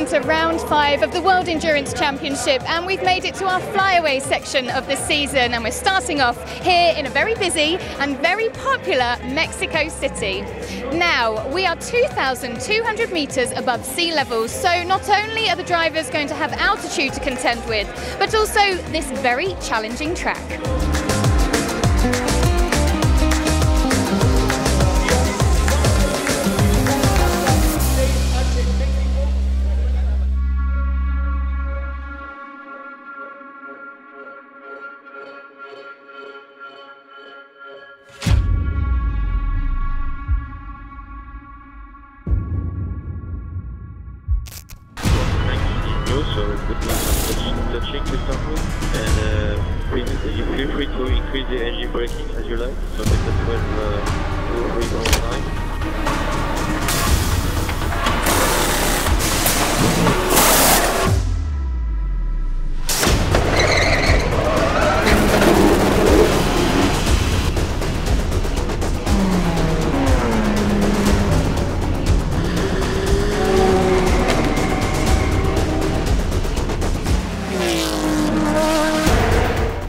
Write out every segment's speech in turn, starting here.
to round 5 of the World Endurance Championship, and we've made it to our flyaway section of the season, and we're starting off here in a very busy and very popular Mexico City. Now, we are 2,200 meters above sea level, so not only are the drivers going to have altitude to contend with, but also this very challenging track. So good touching to start with, and you feel free to increase the engine braking as you like, so make the 12 3.9.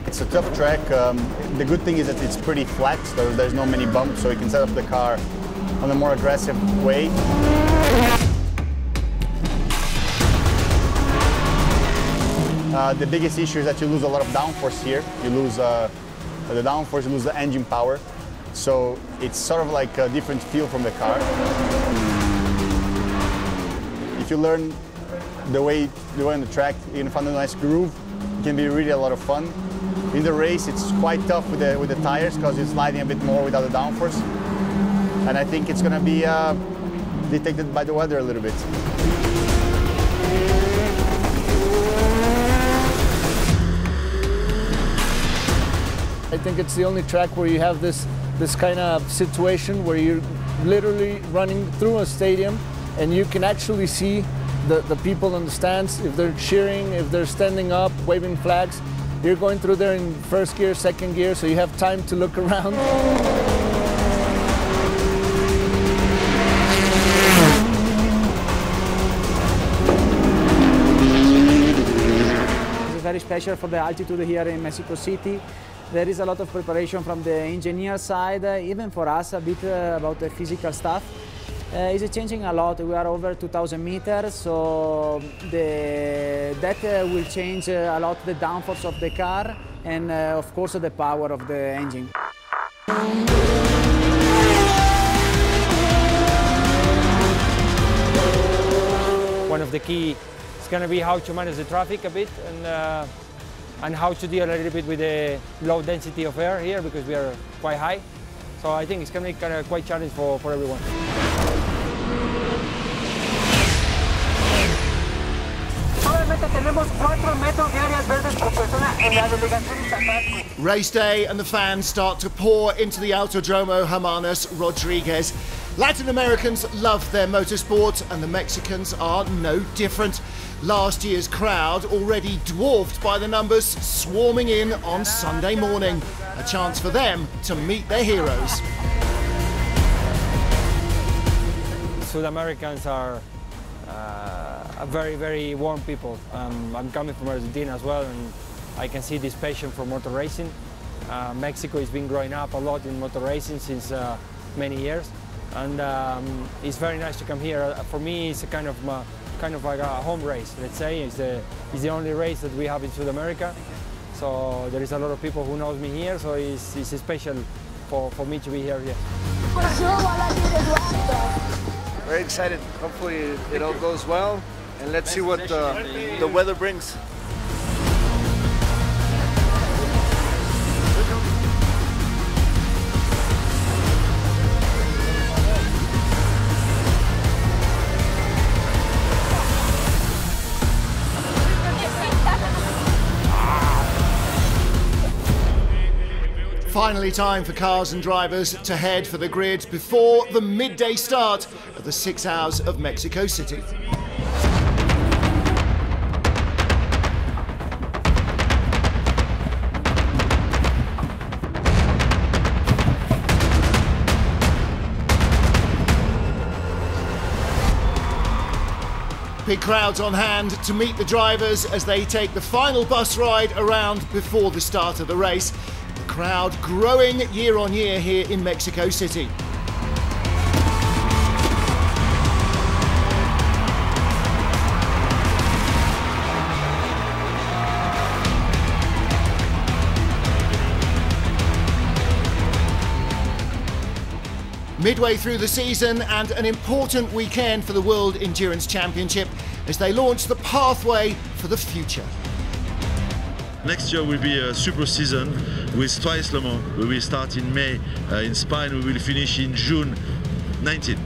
It's a tough track. The good thing is that it's pretty flat, so there's no many bumps, so you can set up the car on a more aggressive way. The biggest issue is that you lose a lot of downforce here. You lose the downforce, you lose the engine power. So it's sort of like a different feel from the car. If you learn the way on the track, you can find a nice groove. It can be really a lot of fun. In the race, it's quite tough with the tires because you're sliding a bit more without the downforce. And I think it's going to be dictated by the weather a little bit. I think it's the only track where you have this kind of situation where you're literally running through a stadium and you can actually see the people in the stands, if they're cheering, if they're standing up, waving flags. You're going through there in first gear, second gear, so you have time to look around. It's very special for the altitude here in Mexico City. There is a lot of preparation from the engineer side, even for us a bit about the physical stuff. It's changing a lot. We are over 2,000 meters, so that will change a lot the downforce of the car and of course the power of the engine. One of the key is going to be how to manage the traffic a bit and how to deal a little bit with the low density of air here because we are quite high. So I think it's going to be quite challenging for everyone. Race day and the fans start to pour into the Autodromo Hermanos Rodriguez. Latin Americans love their motorsport and the Mexicans are no different. Last year's crowd already dwarfed by the numbers swarming in on Sunday morning. A chance for them to meet their heroes. South Americans are very, very warm people. I'm coming from Argentina as well, and I can see this passion for motor racing. Mexico has been growing up a lot in motor racing since many years, and it's very nice to come here. For me, it's a kind of like a home race. Let's say it's the only race that we have in South America. So there is a lot of people who knows me here. So it's special for me to be here. Yes. Very excited. Hopefully it all goes well, and let's see what the weather brings. Finally time for cars and drivers to head for the grid before the midday start of the 6 hours of Mexico City. big crowds on hand to meet the drivers as they take the final bus ride around before the start of the race. The crowd growing year on year here in Mexico City. Midway through the season and an important weekend for the World Endurance Championship as they launch the pathway for the future. Next year will be a super season with twice Le Mans. We will start in May in Spain, we will finish in June 19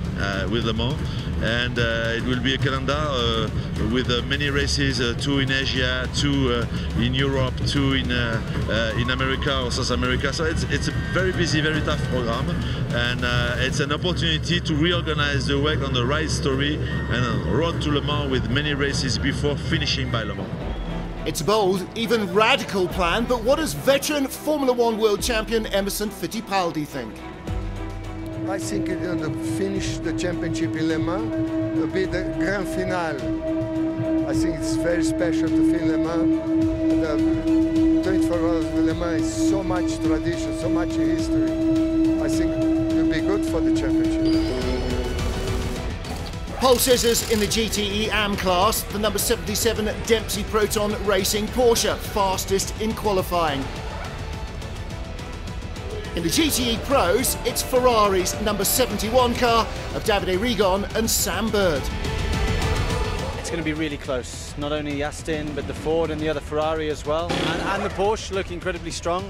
with Le Mans. And it will be a calendar with many races, 2 in Asia, 2 in Europe, 2 in America or South America. So it's a very busy, very tough program, and it's an opportunity to reorganize the WEC on the right story and road to Le Mans with many races before finishing by Le Mans. It's a bold, even radical plan, but what does veteran Formula One world champion Emerson Fittipaldi think? I think it's going to finish the championship in Le Mans will be the grand finale. I think it's very special to feel Le Mans. The 24 hours of Le Mans is so much tradition, so much history. I think it will be good for the championship. Pole scissors in the GTE AM class, the number 77 Dempsey Proton Racing Porsche, fastest in qualifying. In the GTE Pros, it's Ferrari's number 71 car of Davide Rigon and Sam Bird. It's going to be really close. Not only Aston, but the Ford and the other Ferrari as well. And the Porsche look incredibly strong.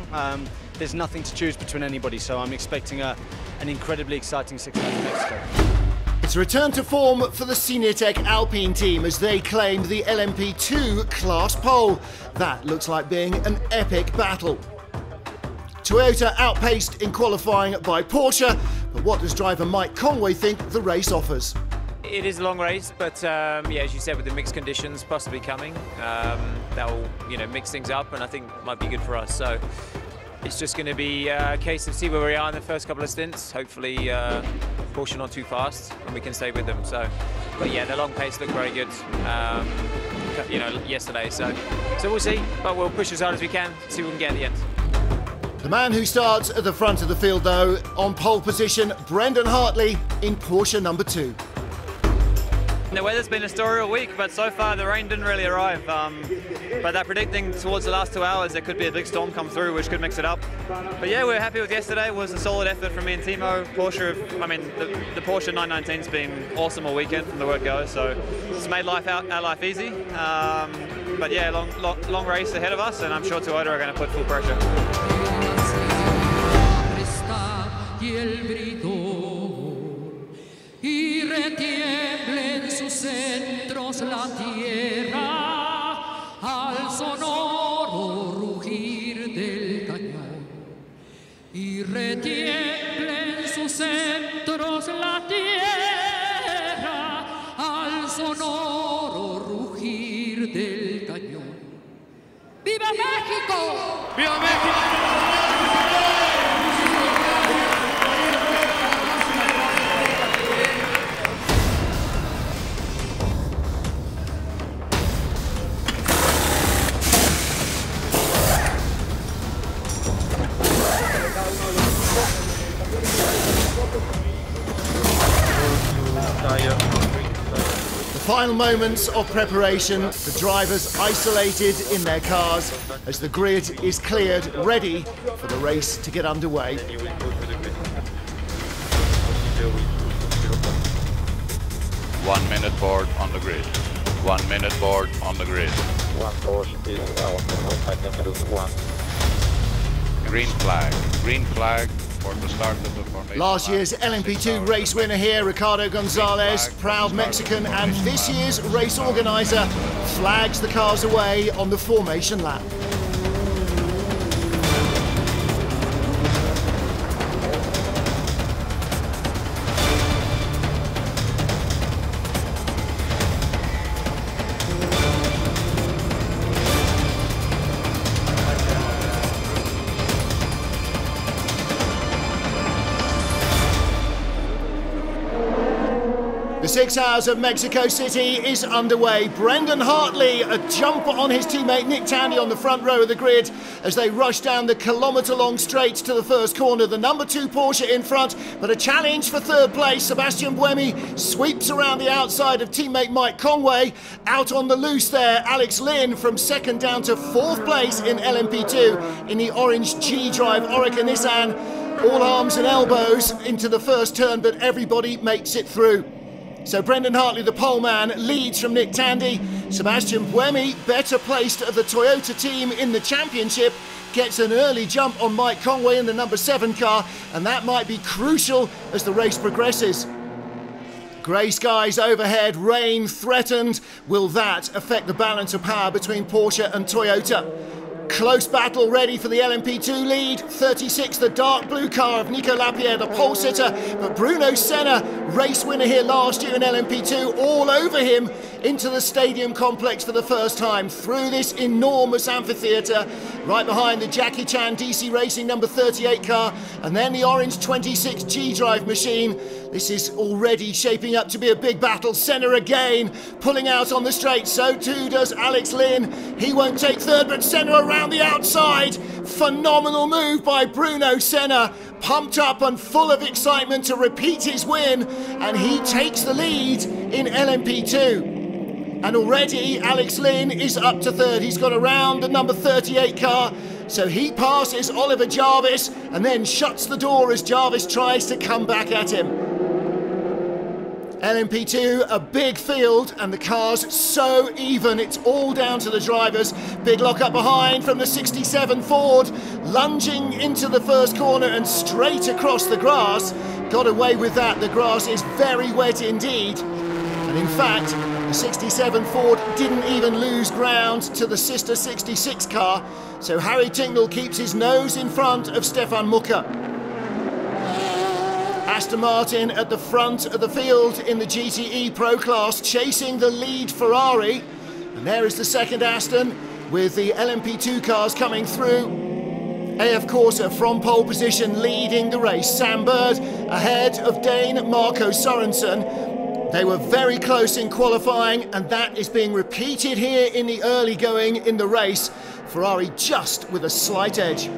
There's nothing to choose between anybody, so I'm expecting an incredibly exciting 6 rounds in Mexico. It's a return to form for the Senior-Tech Alpine team as they claim the LMP2 class pole. That looks like being an epic battle. Toyota outpaced in qualifying by Porsche, but what does driver Mike Conway think the race offers? It is a long race, but yeah, as you said, with the mixed conditions possibly coming, that will mix things up, and I think might be good for us. So it's just going to be a case of see where we are in the first couple of stints. Hopefully, Porsche not too fast, and we can stay with them. So, but yeah, the long pace looked very good. Yesterday. So we'll see, but we'll push as hard as we can, see what we can get at the end. The man who starts at the front of the field, though, on pole position, Brendan Hartley in Porsche number 2. The weather's been a story all week, but so far the rain didn't really arrive. But they're predicting towards the last 2 hours there could be a big storm come through, which could mix it up. But yeah, we're happy with yesterday. It was a solid effort from me and Timo. Porsche, the Porsche 919's been awesome all weekend from the word go, so it's made our life easy. But yeah, long race ahead of us, and I'm sure Toyota are going to put full pressure. Y el britón y retiembla en sus centros la tierra al sonoro rugir del cañón y retiembla en sus centros la tierra al sonoro rugir del cañón. ¡Viva México! ¡Viva México! The final moments of preparation, the drivers isolated in their cars as the grid is cleared, ready for the race to get underway. 1 minute board on the grid. 1 minute board on the grid. One Porsche is out. Green flag. Green flag for the start of the formation. Last year's LMP2 race winner here, Ricardo Gonzalez, proud Mexican, and this year's race organizer, flags the cars away on the formation lap. The 6 hours of Mexico City is underway. Brendan Hartley, a jump on his teammate Nick Tandy on the front row of the grid as they rush down the kilometre-long straight to the first corner. The number 2 Porsche in front, but a challenge for third place. Sebastian Buemi sweeps around the outside of teammate Mike Conway. Out on the loose there, Alex Lynn from second down to 4th place in LMP2 in the orange G-Drive Oreca Nissan. All arms and elbows into the first turn, but everybody makes it through. So Brendan Hartley, the pole man, leads from Nick Tandy. Sebastian Buemi, better placed of the Toyota team in the championship, gets an early jump on Mike Conway in the number 7 car, and that might be crucial as the race progresses. Grey skies overhead, rain threatened. Will that affect the balance of power between Porsche and Toyota? Close battle ready for the LMP2 lead. 36, the dark blue car of Nico Lapierre, the pole sitter. But Bruno Senna, race winner here last year in LMP2, all over him into the stadium complex for the first time. Through this enormous amphitheatre, right behind the Jackie Chan DC Racing number 38 car, and then the orange 26 G-Drive machine. This is already shaping up to be a big battle. Senna again, pulling out on the straight. So too does Alex Lynn. He won't take third, but Senna around the outside. Phenomenal move by Bruno Senna. Pumped up and full of excitement to repeat his win. And he takes the lead in LMP2. And already Alex Lynn is up to third. He's got around the number 38 car. So he passes Oliver Jarvis and then shuts the door as Jarvis tries to come back at him. LMP2, a big field, and the cars so even. It's all down to the drivers. Big lock up behind from the 67 Ford, lunging into the first corner and straight across the grass. Got away with that. The grass is very wet indeed. And in fact, the 67 Ford didn't even lose ground to the sister 66 car. So Harry Tincknell keeps his nose in front of Stefan Mucker. Aston Martin at the front of the field in the GTE Pro class, chasing the lead Ferrari. And there is the second Aston with the LMP2 cars coming through. AF Corsa from pole position leading the race. Sam Bird ahead of Dane Marco Sorensen. They were very close in qualifying, and that is being repeated here in the early going in the race. Ferrari just with a slight edge.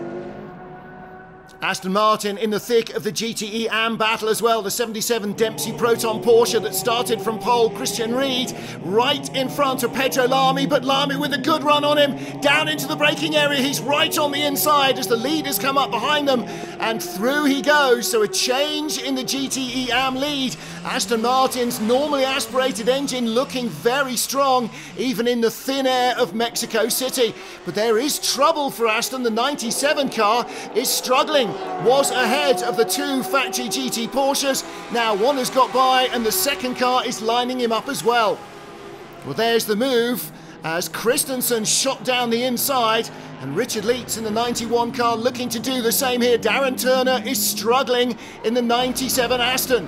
Aston Martin in the thick of the GTE AM battle as well. The 77 Dempsey Proton Porsche that started from pole. Christian Reed right in front of Pedro Lamy, but Lamy with a good run on him. Down into the braking area. He's right on the inside as the leaders come up behind them, and through he goes. So a change in the GTE AM lead. Aston Martin's normally aspirated engine looking very strong, even in the thin air of Mexico City. But there is trouble for Aston. The 97 car is struggling. Was ahead of the 2 factory GT Porsches. Now one has got by and the second car is lining him up as well. Well, there's the move as Christensen shot down the inside, and Richard Leeds in the 91 car looking to do the same here. Darren Turner is struggling in the 97 Aston.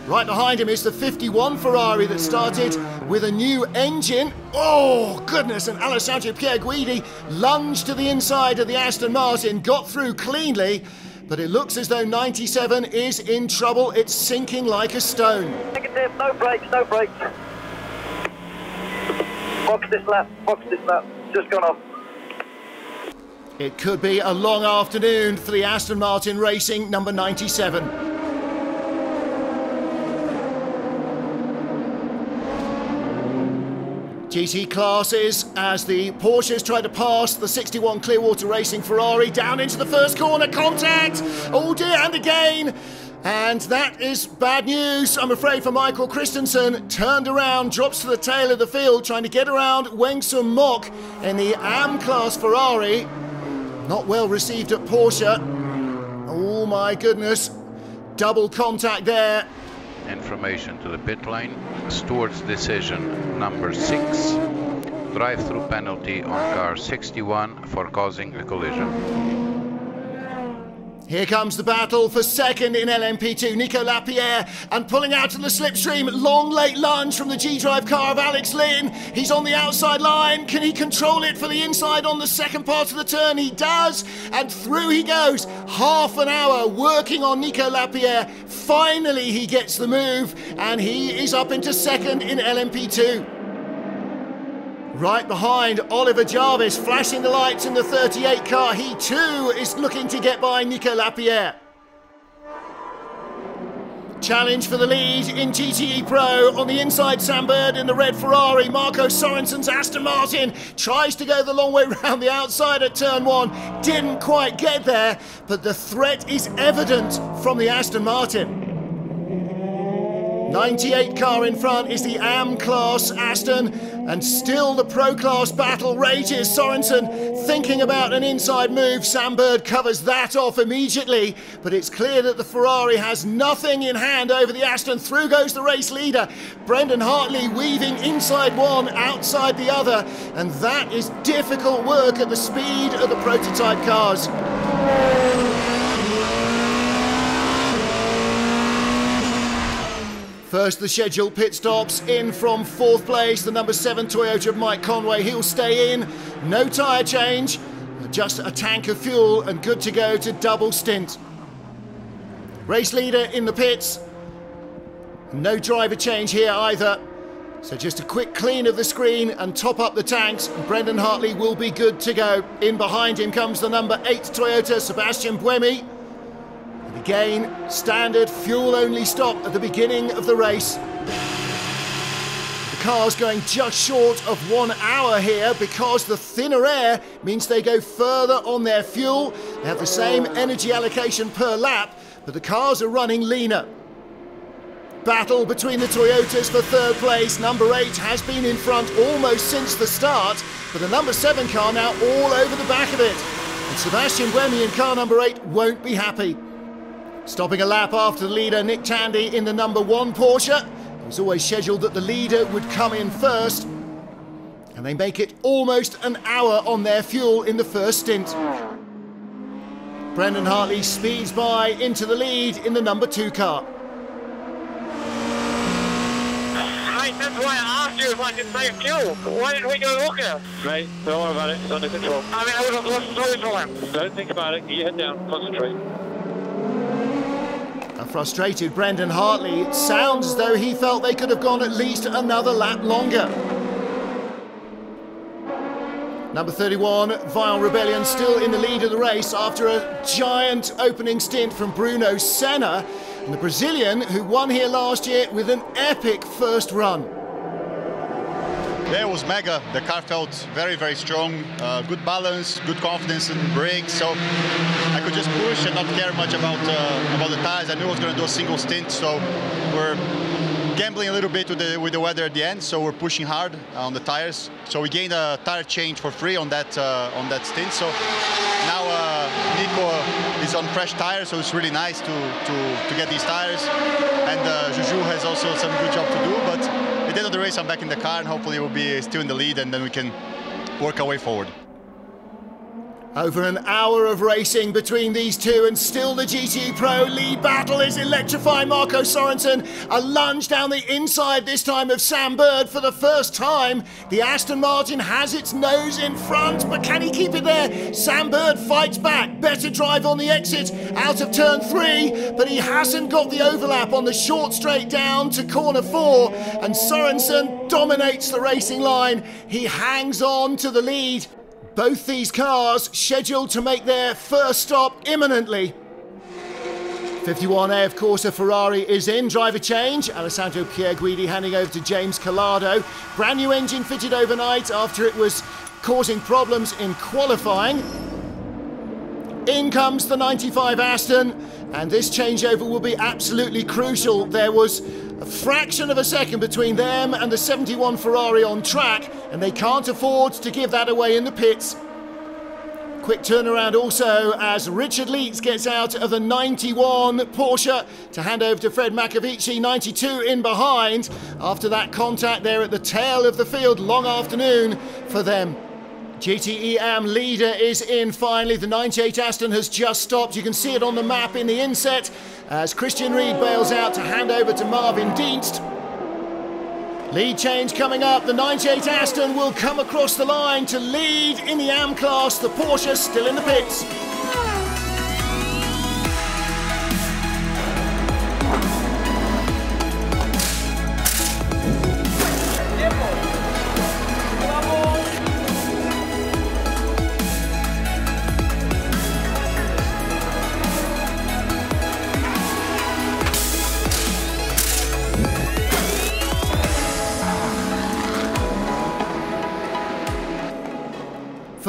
Right behind him is the 51 Ferrari that started with a new engine. Oh, goodness, and Alessandro Pierguidi lunged to the inside of the Aston Martin, got through cleanly, but it looks as though 97 is in trouble. It's sinking like a stone. Negative, no brakes, no brakes. Box this lap, just gone off. It could be a long afternoon for the Aston Martin Racing number 97. GT classes as the Porsches try to pass the 61 Clearwater Racing Ferrari down into the first corner. Contact! Oh dear, and again! And that is bad news, I'm afraid, for Michael Christensen. Turned around, drops to the tail of the field, trying to get around Wengsum Mock in the AM class Ferrari. Not well received at Porsche. Oh my goodness. Double contact there. Information to the pit lane. Stewart's decision number 6. Drive-through penalty on car 61 for causing a collision. Here comes the battle for second in LMP2. Nico Lapierre, and pulling out to the slipstream. Long late lunge from the G-Drive car of Alex Lynn. He's on the outside line. Can he control it for the inside on the second part of the turn? He does, and through he goes. Half an hour working on Nico Lapierre. finally he gets the move, and he is up into second in LMP2. Right behind Oliver Jarvis, flashing the lights in the 38 car. He too is looking to get by Nico Lapierre. Challenge for the lead in GTE Pro. On the inside, Sam Bird in the red Ferrari. Marco Sorensen's Aston Martin tries to go the long way round the outside at turn 1. Didn't quite get there, but the threat is evident from the Aston Martin. 98 car in front is the AM class Aston, and still the Pro class battle rages. Sorensen thinking about an inside move. Sam Bird covers that off immediately, but it's clear that the Ferrari has nothing in hand over the Aston. Through goes the race leader, Brendan Hartley, weaving inside one, outside the other, and that is difficult work at the speed of the prototype cars. First, the scheduled pit stops. In from 4th place, the number 7 Toyota of Mike Conway. He'll stay in. No tyre change, just a tank of fuel and good to go to double stint. Race leader in the pits. No driver change here either. So just a quick clean of the screen and top up the tanks. Brendan Hartley will be good to go. In behind him comes the number 8 Toyota, Sebastian Buemi. Again, standard fuel-only stop at the beginning of the race. The car's going just short of 1 hour here because the thinner air means they go further on their fuel. They have the same energy allocation per lap, but the cars are running leaner. Battle between the Toyotas for 3rd place. Number 8 has been in front almost since the start, but the number 7 car now all over the back of it. And Sebastian Buemi in car number 8 won't be happy. Stopping a lap after the leader, Nick Tandy in the number 1 Porsche. It was always scheduled that the leader would come in first. And they make it almost an hour on their fuel in the first stint. Brendan Hartley speeds by into the lead in the number 2 car. Mate, that's why I asked you if I could save fuel. Why didn't we go longer? Mate, don't worry about it. It's under control. I mean, I would have lost loads of laps. Don't think about it. Get your head down. Concentrate. A frustrated Brendan Hartley. It sounds as though he felt they could have gone at least another lap longer. Number 31, Vial Rebellion, still in the lead of the race after a giant opening stint from Bruno Senna, and the Brazilian who won here last year with an epic first run. Yeah, it was mega. The car felt very, very strong. Good balance, good confidence in brakes. So I could just push and not care much about the tires. I knew I was going to do a single stint, so we're gambling a little bit with the weather at the end. So we're pushing hard on the tires. So we gained a tire change for free on that stint. So now Nico is on fresh tires, so it's really nice to get these tires. And Juju has also some good job to do, but at the end of the race I'm back in the car and hopefully we'll be still in the lead and then we can work our way forward. Over an hour of racing between these two and still the GT Pro lead battle is electrifying. Marco Sorensen, a lunge down the inside this time of Sam Bird for the first time. The Aston Martin has its nose in front, but can he keep it there? Sam Bird fights back, better drive on the exit out of turn 3, but he hasn't got the overlap on the short straight down to corner 4, and Sorensen dominates the racing line. He hangs on to the lead. Both these cars scheduled to make their first stop imminently. 51A, of course, a Ferrari is in. Driver change. Alessandro Pierguidi handing over to James Collado. Brand new engine fitted overnight after it was causing problems in qualifying. In comes the 95 Aston, and this changeover will be absolutely crucial. There was a fraction of a second between them and the 71 Ferrari on track, and they can't afford to give that away in the pits. Quick turnaround also as Richard Leeds gets out of the 91 Porsche to hand over to Fred Macavici, 92 in behind. After that contact there at the tail of the field, long afternoon for them. GTE AM leader is in finally. The 98 Aston has just stopped. You can see it on the map in the inset as Christian Reed bails out to hand over to Marvin Dienst. Lead change coming up. The 98 Aston will come across the line to lead in the AM class. The Porsche still in the pits.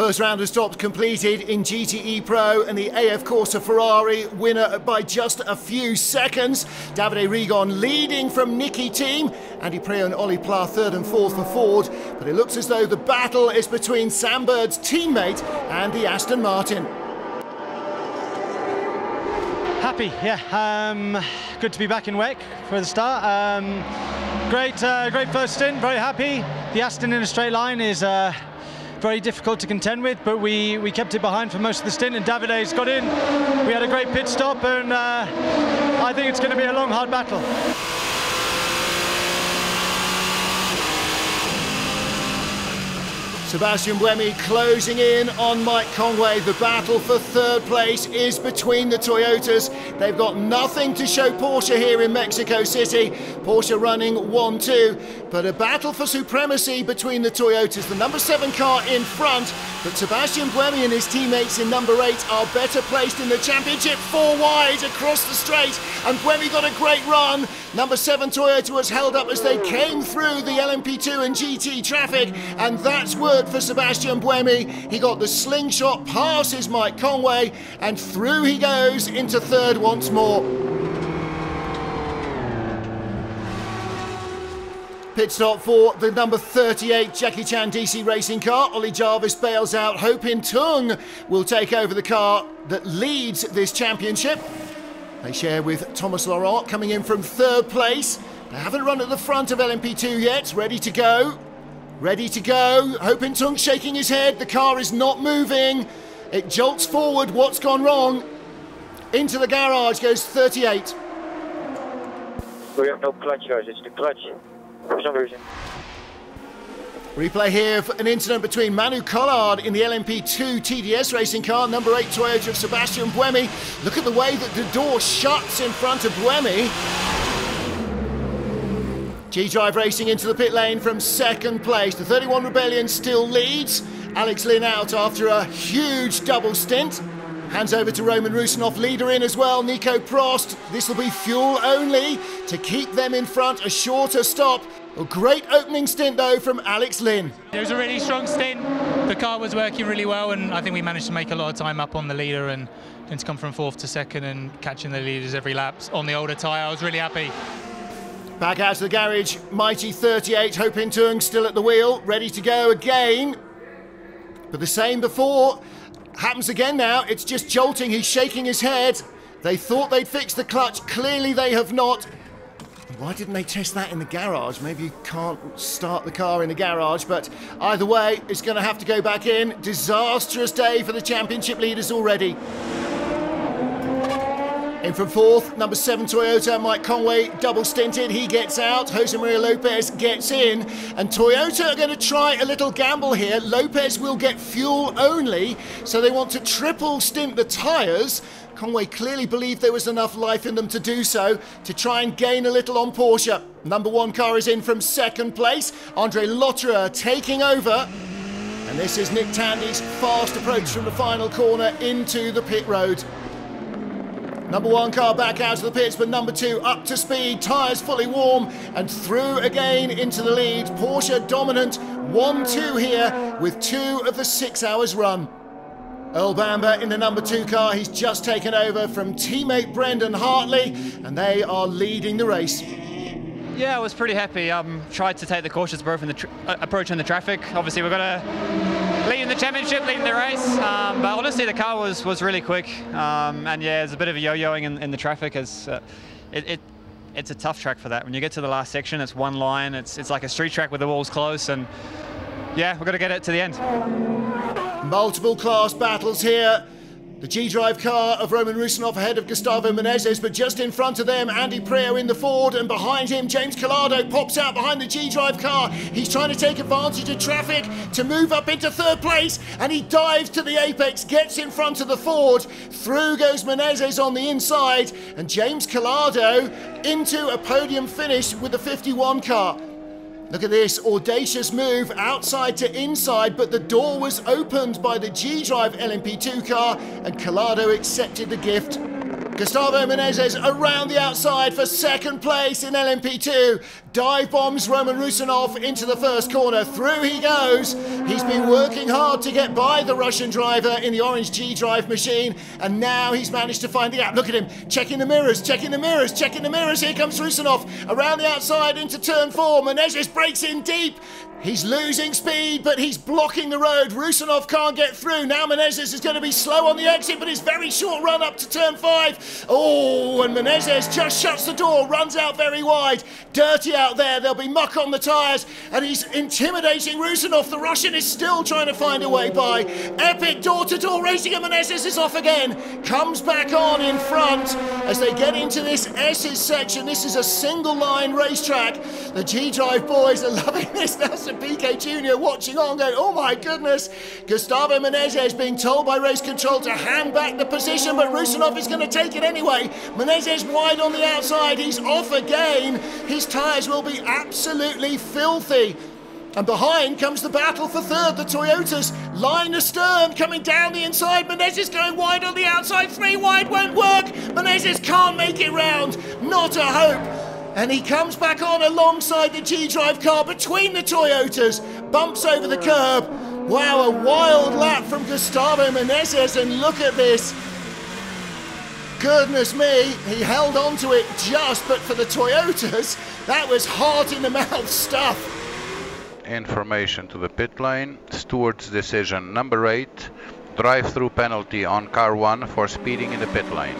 first round of stops completed in GTE Pro, and the AF Corsa Ferrari winner by just a few seconds. Davide Rigon leading from Nicky team. Andy Preo and Ollie Pla third and fourth for Ford. But it looks as though the battle is between Sam Bird's teammate and the Aston Martin. Happy, yeah. Good to be back in WEC for the start. Great first stint, very happy. The Aston in a straight line is very difficult to contend with, but we kept it behind for most of the stint, and Davide's got in. We had a great pit stop, and I think it's going to be a long, hard battle. Sebastian Buemi closing in on Mike Conway. The battle for third place is between the Toyotas. They've got nothing to show Porsche here in Mexico City. Porsche running 1-2, but a battle for supremacy between the Toyotas. The number 7 car in front, but Sebastian Buemi and his teammates in number 8 are better placed in the championship. 4 wide across the straight, and Buemi got a great run. Number 7 Toyota was held up as they came through the LMP2 and GT traffic, and that's worked for Sebastian Buemi. He got the slingshot, passes Mike Conway, and through he goes into third once more. Pit stop for the number 38 Jackie Chan DC racing car. Ollie Jarvis bails out. Ho Pin Tung will take over the car that leads this championship. They share with Thomas Laurent coming in from third place. They haven't run at the front of LMP2 yet. Ready to go. Ready to go. Ho Pin Tung shaking his head. The car is not moving. It jolts forward. What's gone wrong? Into the garage goes 38. We have no clutch, guys. It's the clutch. For some reason. Replay here for an incident between Manu Collard in the LMP2 TDS racing car, number 8 Toyota of Sebastian Buemi. Look at the way that the door shuts in front of Buemi. G-Drive racing into the pit lane from second place. The 31 Rebellion still leads. Alex Lynn out after a huge double stint. Hands over to Roman Rusinov, leader in as well, Nico Prost. This will be fuel only to keep them in front, a shorter stop. A great opening stint though from Alex Lynn. It was a really strong stint. The car was working really well, and I think we managed to make a lot of time up on the leader, and to come from fourth to second and catching the leaders every lap on the older tyre. I was really happy. Back out to the garage, mighty 38, Ho Pin Tung still at the wheel, ready to go again. But the same before. Happens again now, it's just jolting, he's shaking his head. They thought they'd fix the clutch, clearly they have not. Why didn't they test that in the garage? Maybe you can't start the car in the garage, but either way, it's going to have to go back in. Disastrous day for the championship leaders already. In from fourth, number 7 Toyota, Mike Conway, double stinted, he gets out. Jose Maria Lopez gets in, and Toyota are going to try a little gamble here. Lopez will get fuel only, so they want to triple stint the tyres. Conway clearly believed there was enough life in them to do so, to try and gain a little on Porsche. Number 1 car is in from second place. Andre Lotterer taking over. And this is Nick Tandy's fast approach from the final corner into the pit road. Number 1 car back out of the pits, but number 2 up to speed, tyres fully warm, and through again into the lead. Porsche dominant, 1-2 here with 2 of the 6 hours run. Earl Bamber in the number 2 car, he's just taken over from teammate Brendan Hartley, and they are leading the race. Yeah, I was pretty happy. Tried to take the cautious approach on the traffic. Obviously, we're going to lead in the championship, leading the race. But honestly, the car was really quick. And yeah, there's a bit of a yo-yoing in the traffic. It's a tough track for that. When you get to the last section, it's one line. It's like a street track with the walls close. And yeah, we've got to get it to the end. Multiple class battles here. The G-Drive car of Roman Rusinov ahead of Gustavo Menezes, but just in front of them, Andy Preo in the Ford, and behind him, James Collado pops out behind the G-Drive car. He's trying to take advantage of traffic to move up into third place, and he dives to the apex, gets in front of the Ford. Through goes Menezes on the inside, and James Collado into a podium finish with the 51 car. Look at this audacious move outside to inside, but the door was opened by the G-Drive LMP2 car, and Collado accepted the gift. Gustavo Menezes around the outside for second place in LMP2. Dive bombs Roman Rusanov into the first corner. Through he goes. He's been working hard to get by the Russian driver in the orange G-Drive machine, and now he's managed to find the gap. Look at him, checking the mirrors, checking the mirrors, checking the mirrors. Here comes Rusanov around the outside into turn 4. Menezes breaks in deep. He's losing speed, but he's blocking the road. Rusanov can't get through. Now Menezes is going to be slow on the exit, but his very short run up to turn 5. Oh, and Menezes just shuts the door, runs out very wide. Dirty out there. There'll be muck on the tyres, and he's intimidating Rusanov. The Russian is still trying to find a way by. Epic door-to-door racing, and Menezes is off again. Comes back on in front as they get into this S's section. This is a single-line racetrack. The G-Drive boys are loving this. That's Piquet Jr. watching on going, oh my goodness. Gustavo Menezes being told by race control to hand back the position, but Rusanov is going to take it anyway. Menezes wide on the outside. He's off again. His tyres will be absolutely filthy. And behind comes the battle for third. The Toyotas line astern coming down the inside. Menezes going wide on the outside. 3 wide won't work. Menezes can't make it round. Not a hope. And he comes back on alongside the G-Drive car between the Toyotas, bumps over the curb. Wow, a wild lap from Gustavo Menezes, and look at this. Goodness me, he held on to it just, but for the Toyotas, that was heart in the mouth stuff. Information to the pit lane. Stewards decision number 8. Drive-through penalty on car 1 for speeding in the pit lane.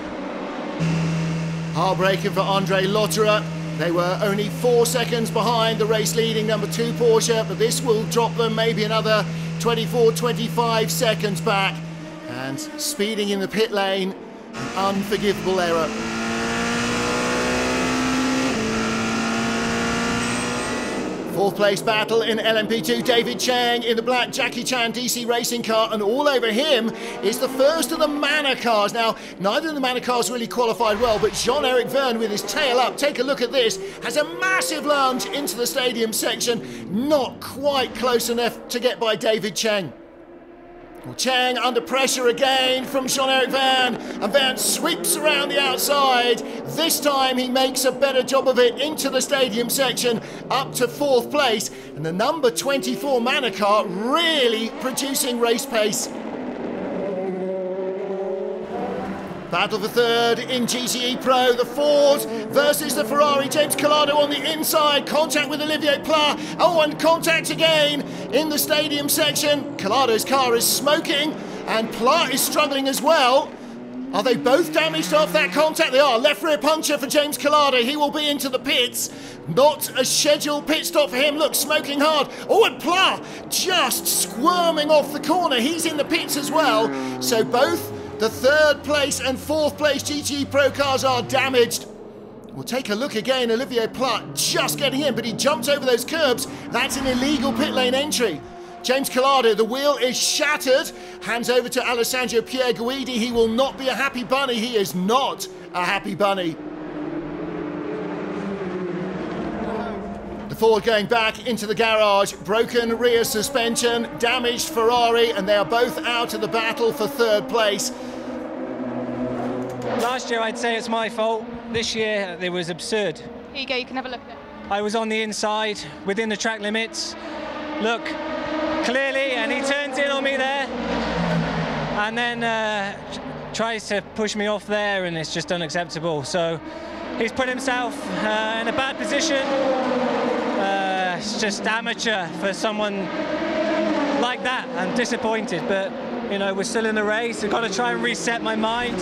Heartbreaking for Andre Lotterer. They were only 4 seconds behind the race leading number 2 Porsche, but this will drop them maybe another 24, 25 seconds back. And speeding in the pit lane, an unforgivable error. Fourth place battle in LMP2, David Chang in the black Jackie Chan DC racing car, and all over him is the first of the Manor cars. Now, neither of the Manor cars really qualified well, but Jean-Eric Vergne with his tail up, take a look at this, has a massive lunge into the stadium section, not quite close enough to get by David Chang. Well, Chang under pressure again from Jean-Eric Vergne, and Vergne sweeps around the outside. This time he makes a better job of it into the stadium section, up to 4th place, and the number 24 Manor car really producing race pace. Battle for third in GTE Pro, the Ford versus the Ferrari. James Collado on the inside, contact with Olivier Pla. Oh, and contact again in the stadium section. Collado's car is smoking, and Pla is struggling as well. Are they both damaged off that contact? They are. Left rear puncture for James Collado. He will be into the pits. Not a scheduled pit stop for him. Look, smoking hard. Oh, and Pla just squirming off the corner. He's in the pits as well. So both the 3rd place and 4th place GTE Pro cars are damaged. We'll take a look again. Olivier Pla just getting in, but he jumped over those curbs. That's an illegal pit lane entry. James Collado, the wheel is shattered. Hands over to Alessandro Pierre Guidi. He will not be a happy bunny. He is not a happy bunny. The Ford going back into the garage. Broken rear suspension, damaged Ferrari, and they are both out of the battle for 3rd place. Last year I'd say it's my fault. This year it was absurd. Here you go, you can have a look at it. I was on the inside, within the track limits. Look, clearly, and he turns in on me there. And then tries to push me off there, and it's just unacceptable. So he's put himself in a bad position. It's just amateur for someone like that. I'm disappointed, but you know, we're still in the race. I've got to try and reset my mind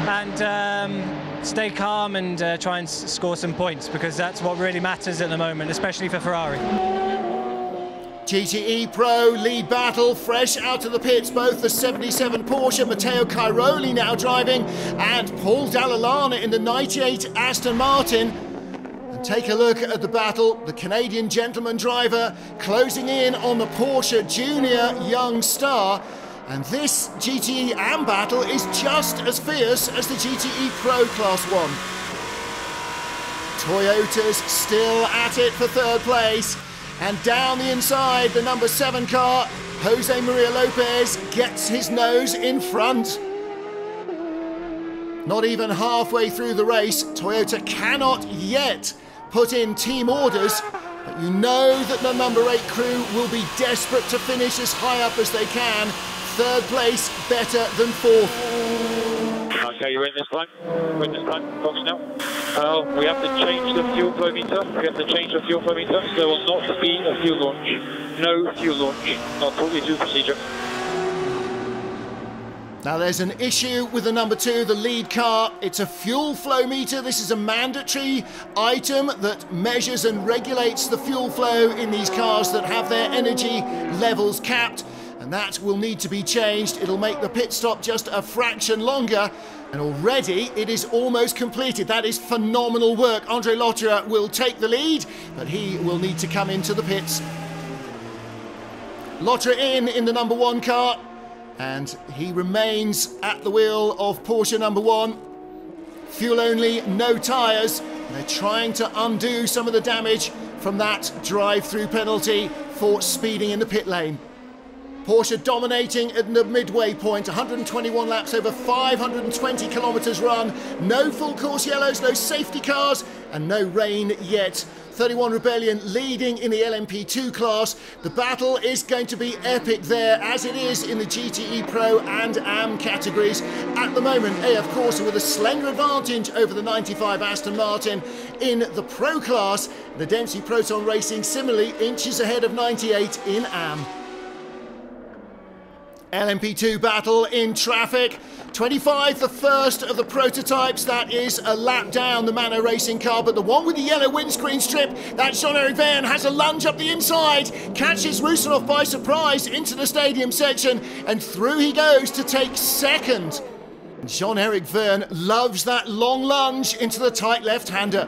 and stay calm and try and score some points, because that's what really matters at the moment, especially for Ferrari. GTE Pro lead battle, fresh out of the pits, both the 77 Porsche, Matteo Cairoli now driving, and Paul Dall'Anna in the 98 Aston Martin. And take a look at the battle, the Canadian gentleman driver closing in on the Porsche Junior Young Star. And this GTE AM battle is just as fierce as the GTE Pro Class 1. Toyota's still at it for 3rd place. And down the inside, the number 7 car, Jose Maria Lopez, gets his nose in front. Not even halfway through the race, Toyota cannot yet put in team orders, but you know that the number 8 crew will be desperate to finish as high up as they can. Third place better than fourth. Okay, you in this time? We're in this time, Fox now. We have to change the fuel flow meter. There will not be a fuel launch. No fuel launch. Not totally due procedure. Now there's an issue with the number 2, the lead car. It's a fuel flow meter. This is a mandatory item that measures and regulates the fuel flow in these cars that have their energy levels capped. And that will need to be changed. It'll make the pit stop just a fraction longer. And already it is almost completed. That is phenomenal work. Andre Lotterer will take the lead, but he will need to come into the pits. Lotterer in the number 1 car. And he remains at the wheel of Porsche number 1. Fuel only, no tyres. They're trying to undo some of the damage from that drive-through penalty for speeding in the pit lane. Porsche dominating at the midway point, 121 laps over 520 kilometres run. No full course yellows, no safety cars, and no rain yet. 31 Rebellion leading in the LMP2 class. The battle is going to be epic there, as it is in the GTE Pro and AM categories. At the moment, AF Corsa with a slender advantage over the 95 Aston Martin in the Pro class. The Dempsey Proton Racing similarly inches ahead of 98 in AM. LMP2 battle in traffic. 25, the first of the prototypes. That is a lap down the Mano Racing car, but the one with the yellow windscreen strip, that Jean-Eric Verne has a lunge up the inside, catches Rusinov by surprise into the stadium section, and through he goes to take second. Jean-Eric Verne loves that long lunge into the tight left-hander.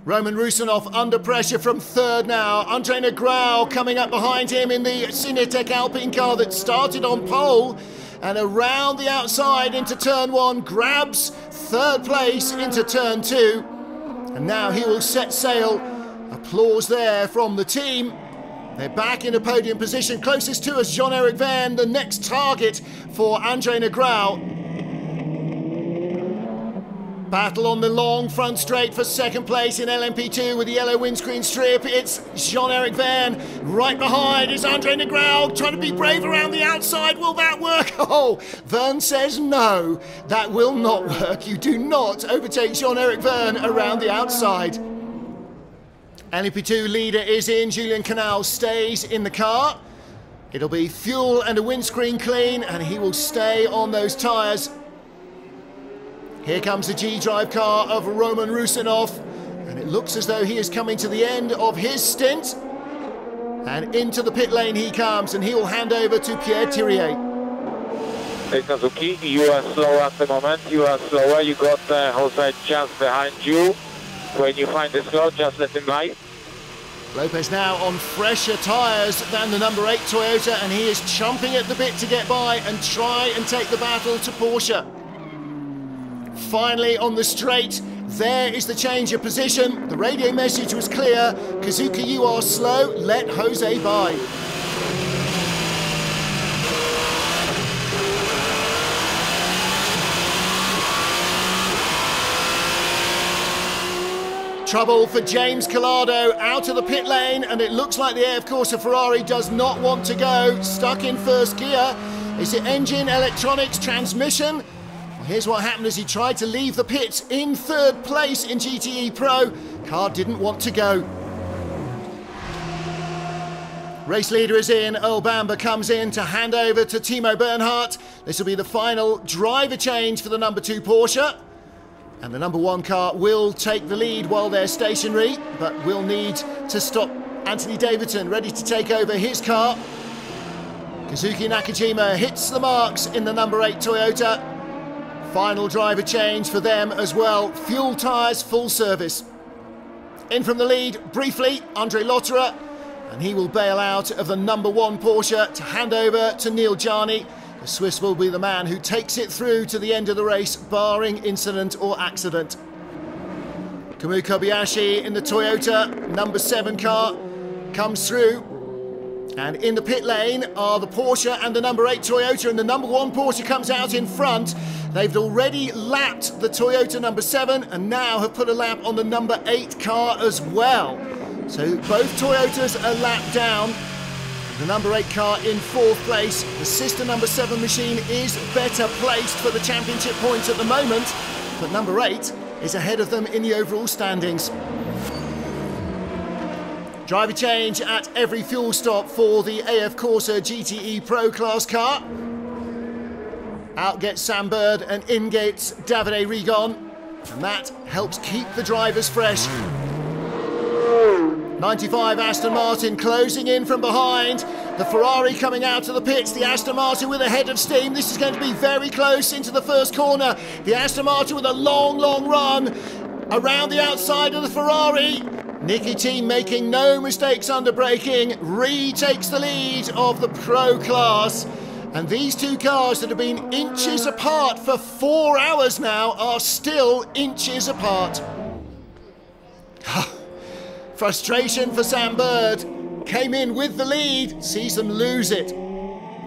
Roman Rusinov under pressure from third now. Andre Negrão coming up behind him in the Cinetec Alpine car that started on pole. And around the outside into turn 1, grabs third place into turn 2. And now he will set sail. Applause there from the team. They're back in a podium position. Closest to us, Jean-Eric Verne, the next target for Andre Negrão. Battle on the long front straight for second place in LMP2 with the yellow windscreen strip. It's Jean-Eric Verne. Right behind is Andre Negrão trying to be brave around the outside. Will that work? Oh, Verne says no. That will not work. You do not overtake Jean-Eric Verne around the outside. LMP2 leader is in. Julien Canal stays in the car. It'll be fuel and a windscreen clean, and he will stay on those tyres. Here comes the G-Drive car of Roman Rusinov, and it looks as though he is coming to the end of his stint. And into the pit lane he comes, and he will hand over to Pierre Thirier. Hey Suzuki, you are slow at the moment, you are slower, you got Jose just behind you. When you find the slot, just let him by. Lopez now on fresher tyres than the number 8 Toyota, and he is chomping at the bit to get by and try and take the battle to Porsche. Finally on the straight, there is the change of position. The radio message was clear. Kazuki, you are slow, let Jose by. Trouble for James Collado out of the pit lane, and it looks like the AF Corsa Ferrari does not want to go. Stuck in first gear. Is it engine, electronics, transmission? Here's what happened as he tried to leave the pits in third place in GTE Pro. Car didn't want to go. Race leader is in. Earl Bamber comes in to hand over to Timo Bernhardt. This will be the final driver change for the number 2 Porsche. And the number 1 car will take the lead while they're stationary, but will need to stop Anthony Davidson, ready to take over his car. Kazuki Nakajima hits the marks in the number 8 Toyota. Final driver change for them as well. Fuel tyres, full service. In from the lead, briefly, Andre Lotterer, and he will bail out of the number 1 Porsche to hand over to Neil Jarni. The Swiss will be the man who takes it through to the end of the race, barring incident or accident. Kamui Kobayashi in the Toyota number 7 car comes through. And in the pit lane are the Porsche and the number 8 Toyota, and the number 1 Porsche comes out in front. They've already lapped the Toyota number 7 and now have put a lap on the number 8 car as well. So both Toyotas are lapped down. The number 8 car in 4th place. The sister number 7 machine is better placed for the championship points at the moment, but number 8 is ahead of them in the overall standings. Driver change at every fuel stop for the AF Corsa GTE Pro Class car. Out gets Sam Bird and in gets Davide Rigon, and that helps keep the drivers fresh. 95 Aston Martin closing in from behind. The Ferrari coming out of the pits. The Aston Martin with a head of steam. This is going to be very close into the first corner. The Aston Martin with a long, long run around the outside of the Ferrari. Nicky Team making no mistakes under braking, retakes the lead of the Pro Class. And these two cars that have been inches apart for 4 hours now are still inches apart. Frustration for Sam Bird. Came in with the lead, sees them lose it.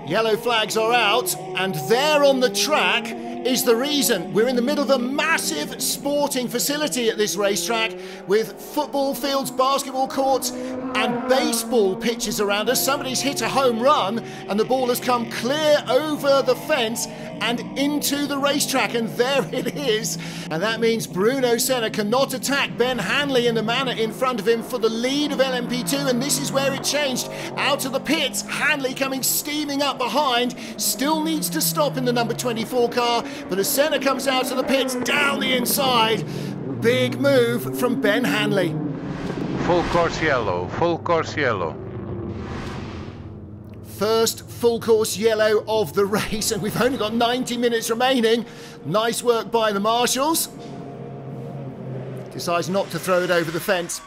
Yellow flags are out, and there on the track is the reason. We're in the middle of a massive sporting facility at this racetrack with football fields, basketball courts and baseball pitches around us. Somebody's hit a home run and the ball has come clear over the fence and into the racetrack, and there it is. And that means Bruno Senna cannot attack Ben Hanley in the manner in front of him for the lead of LMP2, and this is where it changed. Out of the pits, Hanley coming steaming up behind, still needs to stop in the number 24 car, but as Senna comes out of the pits, down the inside, big move from Ben Hanley. Full course yellow, full course yellow. First full course yellow of the race, and we've only got 90 minutes remaining. Nice work by the marshals. Decides not to throw it over the fence.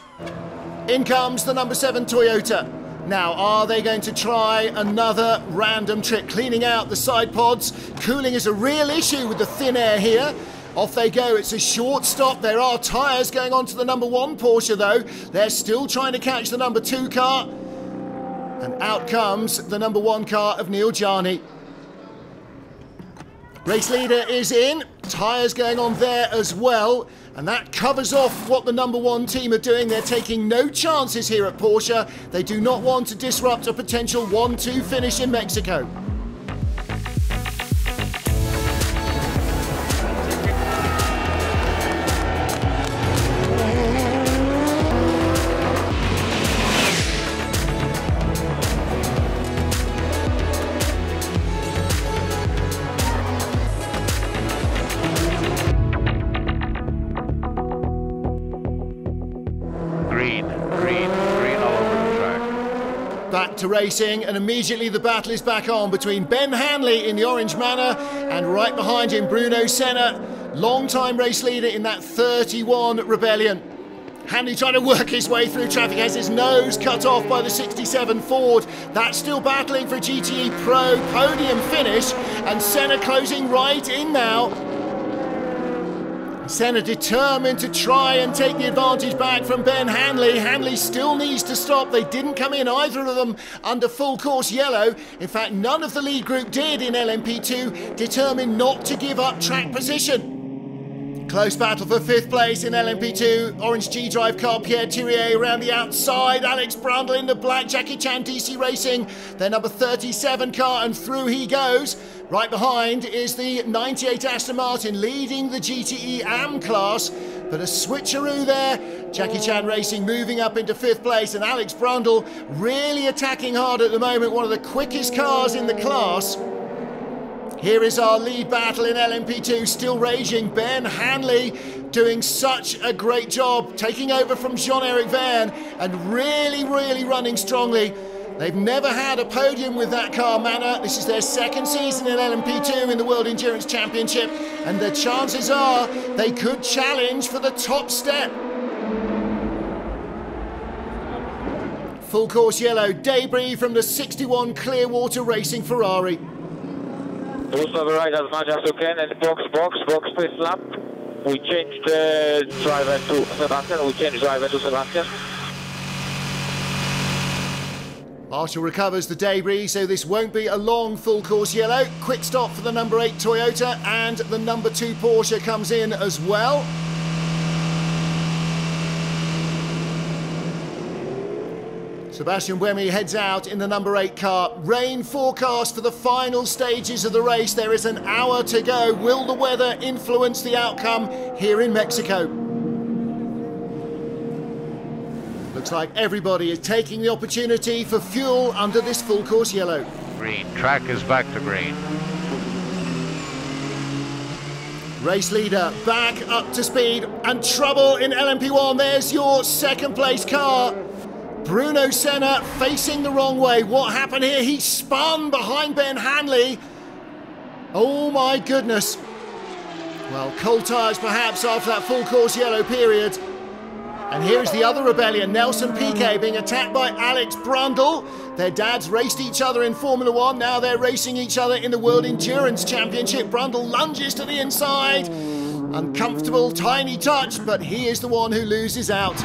In comes the number 7 Toyota. Now, are they going to try another random trick? Cleaning out the side pods. Cooling is a real issue with the thin air here. Off they go. It's a short stop. There are tyres going on to the number 1 Porsche, though. They're still trying to catch the number 2 car. And out comes the number 1 car of Neil Jarni. Race leader is in. Tyres going on there as well. And that covers off what the number 1 team are doing. They're taking no chances here at Porsche. They do not want to disrupt a potential 1-2 finish in Mexico. Back to racing, and immediately the battle is back on between Ben Hanley in the orange manor and right behind him Bruno Senna, long-time race leader in that 31 Rebellion. Hanley trying to work his way through traffic, has his nose cut off by the 67 Ford. That's still battling for a GTE Pro podium finish, and Senna closing right in now. Senna determined to try and take the advantage back from Ben Hanley. Hanley still needs to stop. They didn't come in, either of them, under full course yellow. In fact, none of the lead group did in LMP2, determined not to give up track position. Close battle for 5th place in LMP2. Orange G-Drive car, Pierre Thirier around the outside. Alex Brundle in the black, Jackie Chan DC Racing, their number 37 car, and through he goes. Right behind is the 98 Aston Martin leading the GTE AM class, but a switcheroo there. Jackie Chan Racing moving up into 5th place, and Alex Brundle really attacking hard at the moment, one of the quickest cars in the class. Here is our lead battle in LMP2, still raging. Ben Hanley doing such a great job, taking over from Jean-Eric Verne and really, really running strongly. They've never had a podium with that car manner. This is their 2nd season in LMP2 in the World Endurance Championship, and the chances are they could challenge for the top step. Full course yellow, debris from the 61 Clearwater Racing Ferrari. Also the right as much as you can, and box first lap. We changed driver to Sebastian, Marshall recovers the debris, so this won't be a long full course yellow. Quick stop for the number 8 Toyota, and the number 2 Porsche comes in as well. Sebastian Buemi heads out in the number 8 car. Rain forecast for the final stages of the race. There is an hour to go. Will the weather influence the outcome here in Mexico? Looks like everybody is taking the opportunity for fuel under this full course yellow. Green. Track is back to green. Race leader back up to speed, and trouble in LMP1. There's your second place car. Bruno Senna facing the wrong way. What happened here? He spun behind Ben Hanley. Oh my goodness. Well, cold tyres perhaps after that full course yellow period. And here's the other rebellion. Nelson Piquet being attacked by Alex Brundle. Their dads raced each other in Formula 1. Now they're racing each other in the World Endurance Championship. Brundle lunges to the inside. Uncomfortable, tiny touch, but he is the one who loses out.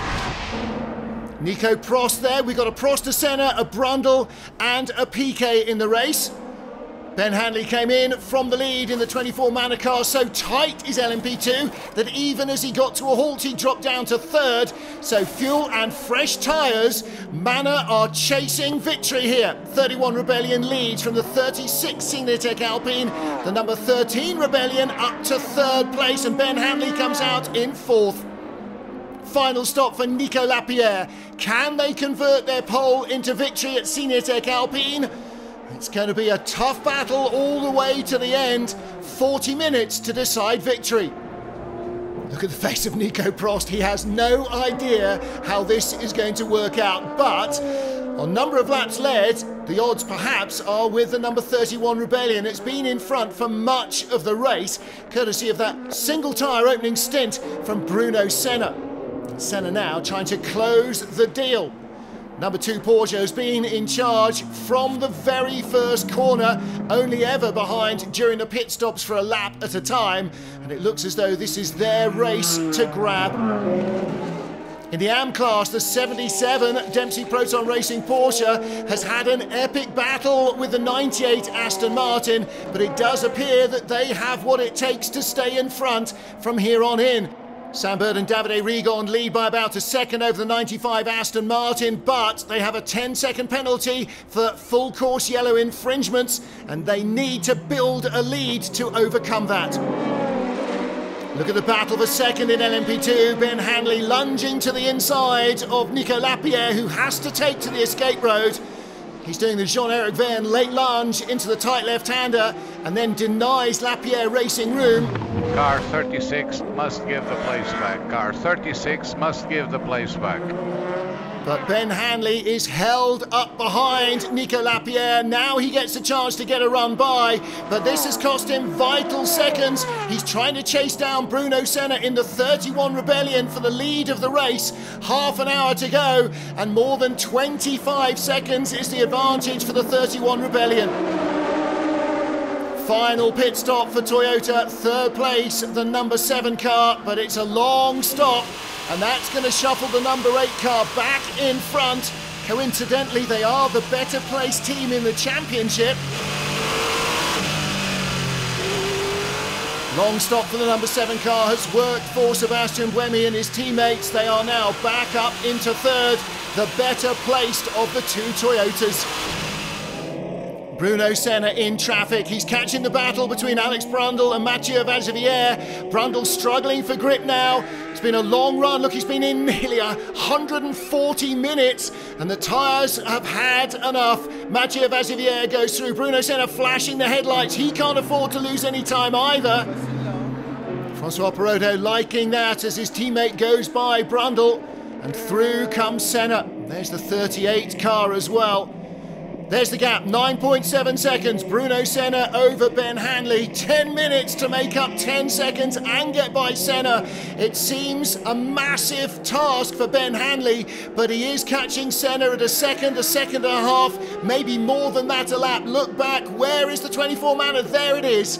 Nico Prost there. We've got a Prost, a Senna, a Brundle and a Piquet in the race. Ben Hanley came in from the lead in the 24-manner car. So tight is LMP2 that even as he got to a halt, he dropped down to 3rd. So fuel and fresh tyres, Manor are chasing victory here. 31 Rebellion leads from the 36 Signatec Alpine. The number 13 Rebellion up to 3rd place, and Ben Hanley comes out in 4th. Final stop for Nico Lapierre. Can they convert their pole into victory at Signatec Alpine? It's going to be a tough battle all the way to the end. 40 minutes to decide victory. Look at the face of Nico Prost. He has no idea how this is going to work out. But on number of laps led, the odds perhaps are with the number 31 Rebellion. It's been in front for much of the race, courtesy of that single tyre opening stint from Bruno Senna. Senna now trying to close the deal. Number 2 Porsche has been in charge from the very first corner, only ever behind during the pit stops for a lap at a time, and it looks as though this is their race to grab. In the AM class, the 77 Dempsey Proton Racing Porsche has had an epic battle with the 98 Aston Martin, but it does appear that they have what it takes to stay in front from here on in. Sam Bird and Davide Rigon lead by about a second over the 95 Aston Martin, but they have a 10-second penalty for full course yellow infringements, and they need to build a lead to overcome that. Look at the battle for second in LMP2. Ben Hanley lunging to the inside of Nico Lapierre, who has to take to the escape road. He's doing the Jean-Eric Verne late lunge into the tight left-hander and then denies Lapierre racing room. Car 36 must give the place back. Car 36 must give the place back. But Ben Hanley is held up behind Nico Lapierre. Now he gets a chance to get a run by, but this has cost him vital seconds. He's trying to chase down Bruno Senna in the 31 Rebellion for the lead of the race. Half an hour to go, and more than 25 seconds is the advantage for the 31 Rebellion. Final pit stop for Toyota, 3rd place, the number 7 car, but it's a long stop, and that's going to shuffle the number 8 car back in front. Coincidentally, they are the better placed team in the championship. Long stop for the number 7 car has worked for Sebastian Buemi and his teammates. They are now back up into 3rd, the better placed of the 2 Toyotas. Bruno Senna in traffic. He's catching the battle between Alex Brundle and Mathieu Vazivière. Brundle struggling for grip now. It's been a long run. Look, he's been in nearly 140 minutes, and the tyres have had enough. Mathieu Vazivière goes through. Bruno Senna flashing the headlights. He can't afford to lose any time either. Francois Perotto liking that as his teammate goes by Brundle, and through comes Senna. There's the 38 car as well. There's the gap, 9.7 seconds. Bruno Senna over Ben Hanley. 10 minutes to make up 10 seconds and get by Senna. It seems a massive task for Ben Hanley, but he is catching Senna at a second and a half, maybe more than that a lap. Look back, where is the 24-manner? There it is.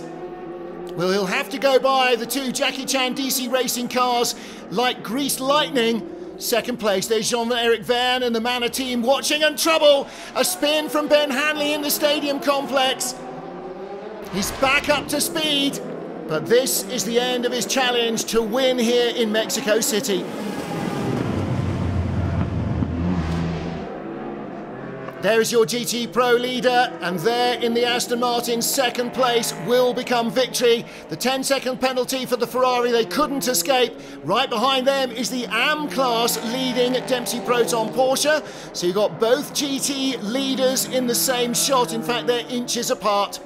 Well, he'll have to go by the 2 Jackie Chan DC racing cars like greased lightning. Second place, there's Jean-Eric Verne and the Manor team watching, and trouble. A spin from Ben Hanley in the stadium complex. He's back up to speed, but this is the end of his challenge to win here in Mexico City. There is your GT Pro leader, and there in the Aston Martin second place will become victory. The 10-second penalty for the Ferrari they couldn't escape. Right behind them is the AM class leading Dempsey Proton Porsche. So you've got both GT leaders in the same shot. In fact, they're inches apart.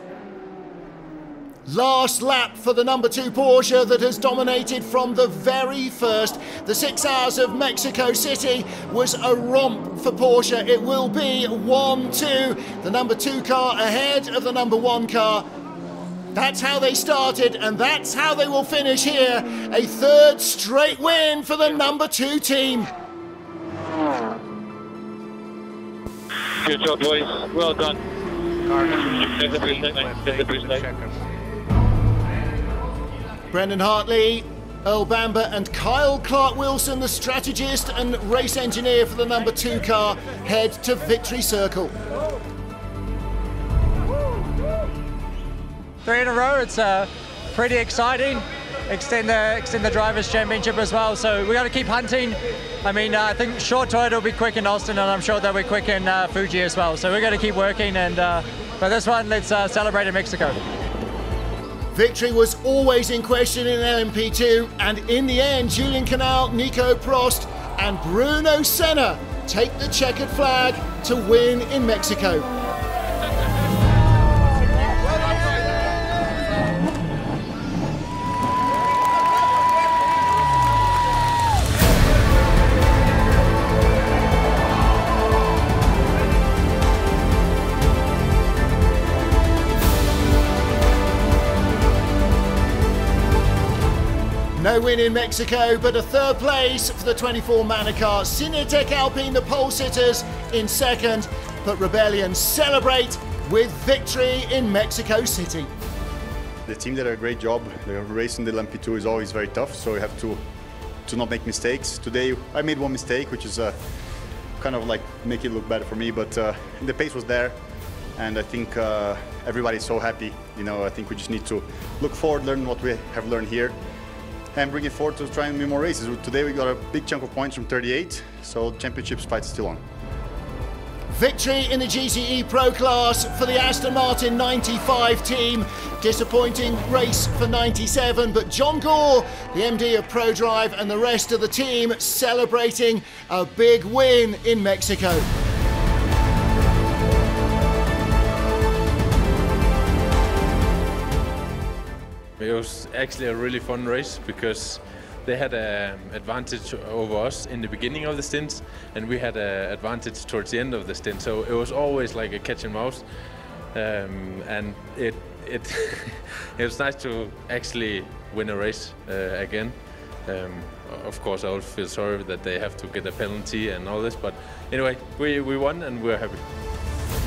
Last lap for the number 2 Porsche that has dominated from the very first. The 6 hours of Mexico City was a romp for Porsche. It will be 1-2. The number 2 car ahead of the number 1 car. That's how they started, and that's how they will finish here. A third straight win for the number 2 team. Good job, boys. Well done. There's a boost, mate. Brendan Hartley, Earl Bamber and Kyle Clark-Wilson, the strategist and race engineer for the number 2 car, head to Victory Circle. 3 in a row, it's pretty exciting. Extend the Drivers' Championship as well, so we got to keep hunting. I mean, I think short Toyota will be quick in Austin, and I'm sure they'll be quick in Fuji as well, so we're going to keep working, and for this one, let's celebrate in Mexico. Victory was always in question in LMP2, and in the end, Julian Canal, Nico Prost and Bruno Senna take the checkered flag to win in Mexico. No win in Mexico, but a third place for the 24 Manor car. Cinetec Alpine, the pole sitters, in second, but Rebellion celebrate with victory in Mexico City. The team did a great job. The race in the LMP2 is always very tough, so you have to not make mistakes. Today I made one mistake, which is kind of like make it look better for me, but the pace was there, and I think everybody's so happy. You know, I think we just need to look forward, learn what we have learned here, and bring it forward to try and win more races. Today we got a big chunk of points from 38, so the championship's fight is still on. Victory in the GTE Pro class for the Aston Martin 95 team. Disappointing race for 97, but John Gore, the MD of ProDrive, and the rest of the team celebrating a big win in Mexico. It was actually a really fun race because they had an advantage over us in the beginning of the stints, and we had an advantage towards the end of the stint. So it was always like a catch and mouse, and it was nice to actually win a race again. Of course, I always feel sorry that they have to get a penalty and all this, but anyway, we won and we're happy.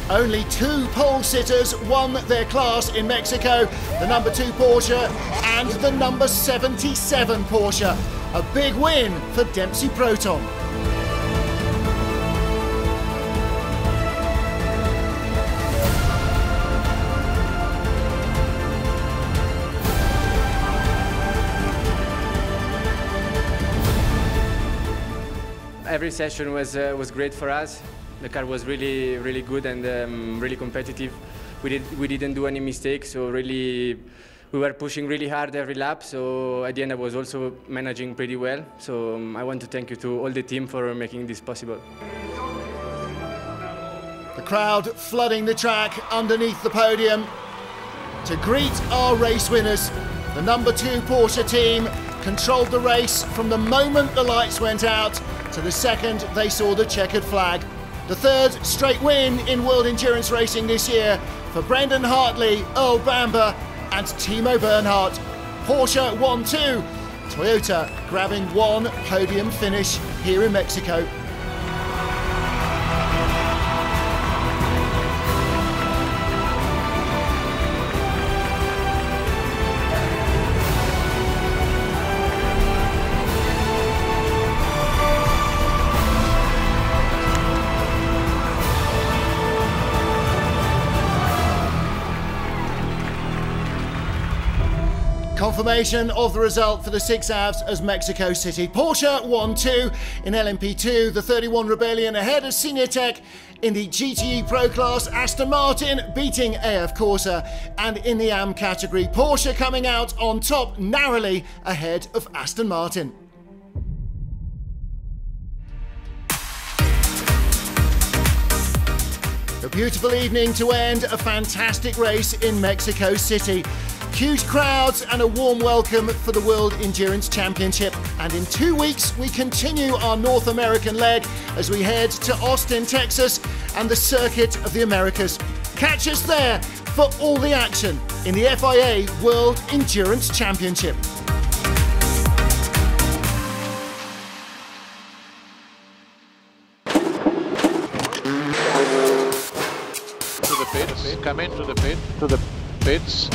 Only 2 pole sitters won their class in Mexico, the number 2 Porsche and the number 77 Porsche. A big win for Dempsey Proton. Every session was great for us. The car was really good and really competitive. We didn't do any mistakes, so really we were pushing really hard every lap. So at the end I was also managing pretty well. So I want to thank you to all the team for making this possible. The crowd flooding the track underneath the podium to greet our race winners. The number 2 Porsche team controlled the race from the moment the lights went out to the second they saw the checkered flag. The third straight win in World Endurance Racing this year for Brendan Hartley, Earl Bamber and Timo Bernhardt. Porsche won 2, Toyota grabbing 1 podium finish here in Mexico. Confirmation of the result for the 6 hours as Mexico City. Porsche 1-2 in LMP2, the 31 Rebellion ahead of Senior Tech in the GTE Pro class, Aston Martin beating AF Corsa, and in the AM category, Porsche coming out on top narrowly ahead of Aston Martin. A beautiful evening to end a fantastic race in Mexico City. Huge crowds and a warm welcome for the World Endurance Championship. And in 2 weeks, we continue our North American leg as we head to Austin, Texas, and the Circuit of the Americas. Catch us there for all the action in the FIA World Endurance Championship. To the pits, come into the pit, to the pits.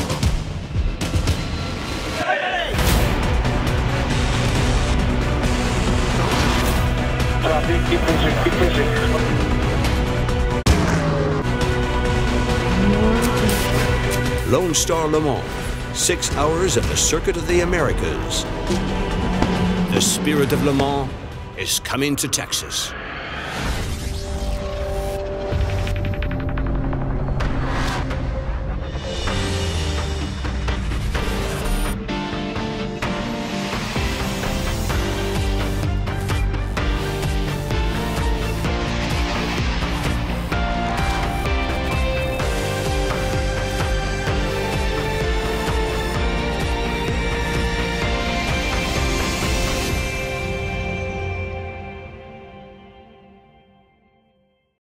Keep pushing, keep pushing. Lone Star Le Mans, 6 hours of the Circuit of the Americas. The spirit of Le Mans is coming to Texas.